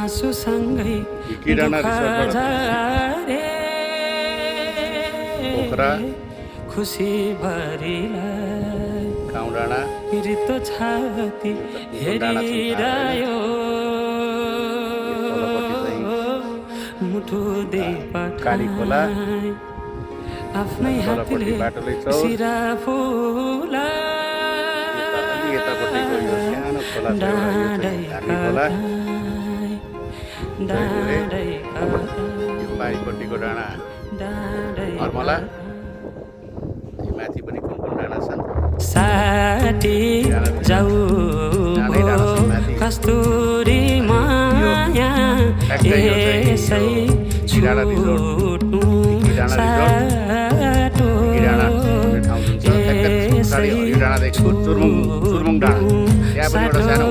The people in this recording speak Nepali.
आँसुसँगै किराना दुःख रिसोर्टबाट झरे पोखरा खुसी भरिलाई गाउँ डाँडा रितो छाती हेरिरह्यो तलपट्टि चाहिँ मुठु दे काली खोला पठाई आफ्नै तलपट्टि हातले बाटोले चौर सिरा फुला अलि यतापट्टिको यो सानो खोला छ एउटा, यो चाहिँ धामी खोला यो पारिपट्टिको डाँडा हर्मला माथि पनि कुन कुन डाँडा छन् साटी जाऊ कस्तुरी माया यसै छुट्नु साटो डाँडादेखि चुर्मुङ डाँडा त्यहाँ पनि एउटा सानो